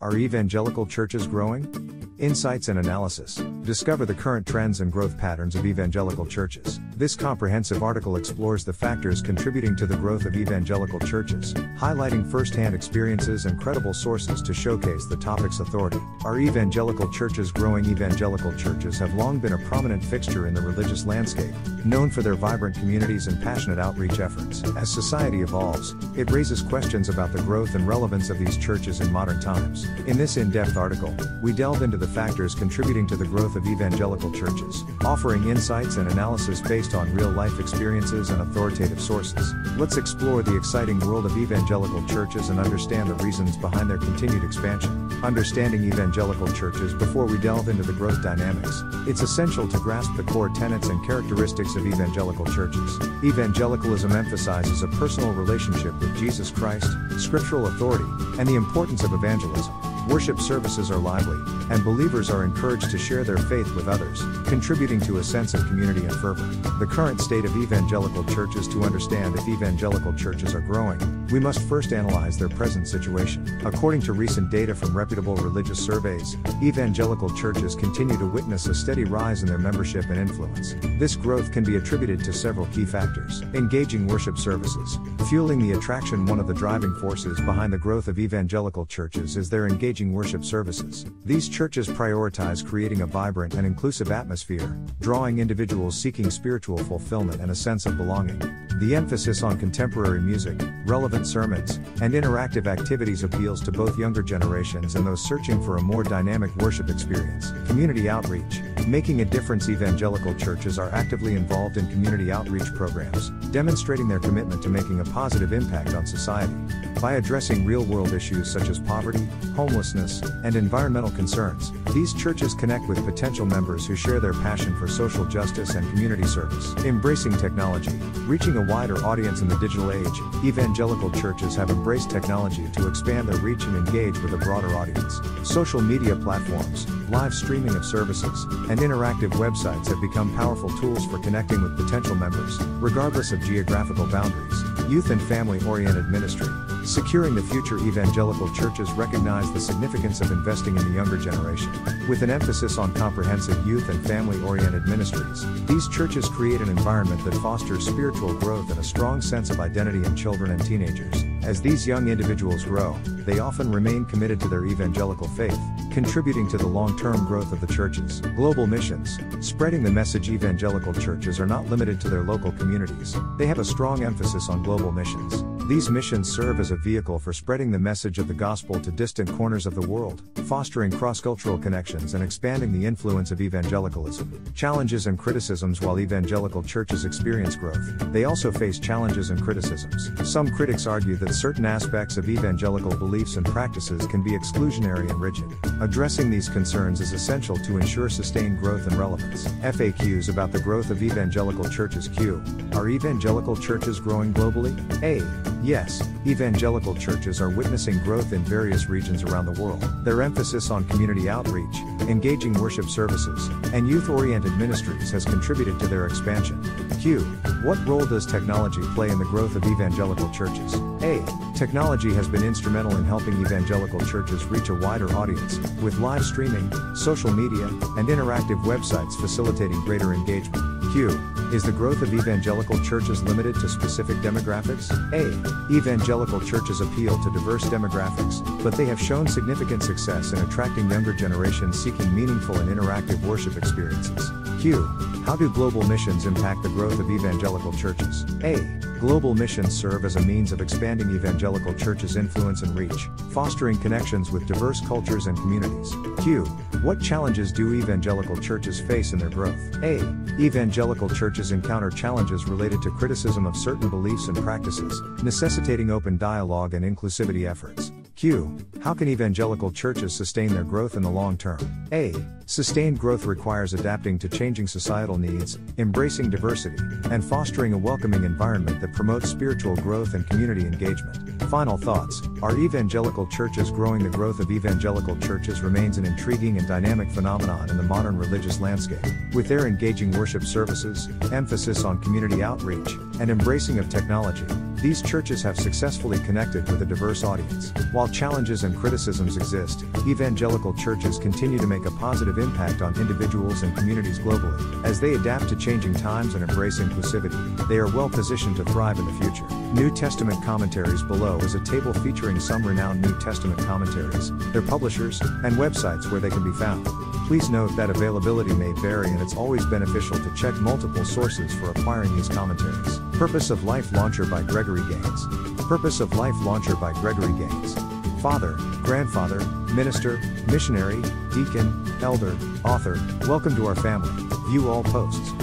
Are evangelical churches growing? Insights and analysis. Discover the current trends and growth patterns of evangelical churches. This comprehensive article explores the factors contributing to the growth of evangelical churches, highlighting first-hand experiences and credible sources to showcase the topic's authority. Are evangelical churches growing? Evangelical churches have long been a prominent fixture in the religious landscape, known for their vibrant communities and passionate outreach efforts. As society evolves, it raises questions about the growth and relevance of these churches in modern times. In this in-depth article, we delve into the factors contributing to the growth of evangelical churches, offering insights and analysis based on real-life experiences and authoritative sources. Let's explore the exciting world of evangelical churches and understand the reasons behind their continued expansion. Understanding evangelical churches. Before we delve into the growth dynamics, it's essential to grasp the core tenets and characteristics of evangelical churches. Evangelicalism emphasizes a personal relationship with Jesus Christ, scriptural authority, and the importance of evangelism. Worship services are lively, and believers are encouraged to share their faith with others, contributing to a sense of community and fervor. The current state of evangelical churches. To understand if evangelical churches are growing, we must first analyze their present situation. According to recent data from reputable religious surveys, evangelical churches continue to witness a steady rise in their membership and influence. This growth can be attributed to several key factors. Engaging worship services. Fueling the attraction. One of the driving forces behind the growth of evangelical churches is their engaging worship services. These churches prioritize creating a vibrant and inclusive atmosphere, drawing individuals seeking spiritual fulfillment and a sense of belonging. The emphasis on contemporary music, relevant sermons, and interactive activities appeals to both younger generations and those searching for a more dynamic worship experience. Community outreach. Making a difference. Evangelical churches are actively involved in community outreach programs, demonstrating their commitment to making a positive impact on society. By addressing real-world issues such as poverty, homelessness, and environmental concerns, these churches connect with potential members who share their passion for social justice and community service. Embracing technology. Reaching a wider audience in the digital age, evangelical churches have embraced technology to expand their reach and engage with a broader audience. Social media platforms, live streaming of services, and interactive websites have become powerful tools for connecting with potential members, regardless of geographical boundaries. Youth and family-oriented ministry. Securing the future. Evangelical churches recognize the significance of investing in the younger generation. With an emphasis on comprehensive youth and family-oriented ministries, these churches create an environment that fosters spiritual growth and a strong sense of identity in children and teenagers. As these young individuals grow, they often remain committed to their evangelical faith, contributing to the long-term growth of the churches. Global missions. Spreading the message. Evangelical churches are not limited to their local communities. They have a strong emphasis on global missions. These missions serve as a vehicle for spreading the message of the gospel to distant corners of the world, fostering cross-cultural connections and expanding the influence of evangelicalism. Challenges and criticisms. While evangelical churches experience growth, they also face challenges and criticisms. Some critics argue that certain aspects of evangelical beliefs and practices can be exclusionary and rigid. Addressing these concerns is essential to ensure sustained growth and relevance. FAQs about the growth of evangelical churches. Q. Are evangelical churches growing globally? A. Yes, evangelical churches are witnessing growth in various regions around the world. Their emphasis on community outreach, engaging worship services, and youth-oriented ministries has contributed to their expansion. Q. What role does technology play in the growth of evangelical churches? A. Technology has been instrumental in helping evangelical churches reach a wider audience, with live streaming, social media, and interactive websites facilitating greater engagement. Q. Is the growth of evangelical churches limited to specific demographics? A. Evangelical churches appeal to diverse demographics, but they have shown significant success in attracting younger generations seeking meaningful and interactive worship experiences. Q. How do global missions impact the growth of evangelical churches? A. Global missions serve as a means of expanding evangelical churches' influence and reach, fostering connections with diverse cultures and communities. Q. What challenges do evangelical churches face in their growth? A. Evangelical churches encounter challenges related to criticism of certain beliefs and practices, necessitating open dialogue and inclusivity efforts. Q. How can evangelical churches sustain their growth in the long term? A. Sustained growth requires adapting to changing societal needs, embracing diversity, and fostering a welcoming environment that promotes spiritual growth and community engagement. Final thoughts. Are evangelical churches growing? The growth of evangelical churches remains an intriguing and dynamic phenomenon in the modern religious landscape. With their engaging worship services, emphasis on community outreach, and embracing of technology, these churches have successfully connected with a diverse audience. While challenges and criticisms exist, evangelical churches continue to make a positive impact on individuals and communities globally. As they adapt to changing times and embrace inclusivity, they are well positioned to thrive in the future. New Testament commentaries. Below is a table featuring some renowned New Testament commentaries, their publishers, and websites where they can be found. Please note that availability may vary and it's always beneficial to check multiple sources for acquiring these commentaries. Purpose of Life Launcher by Gregory Gaines. Purpose of Life Launcher by Gregory Gaines. Father, grandfather, minister, missionary, deacon, elder, author, welcome to our family. View all posts.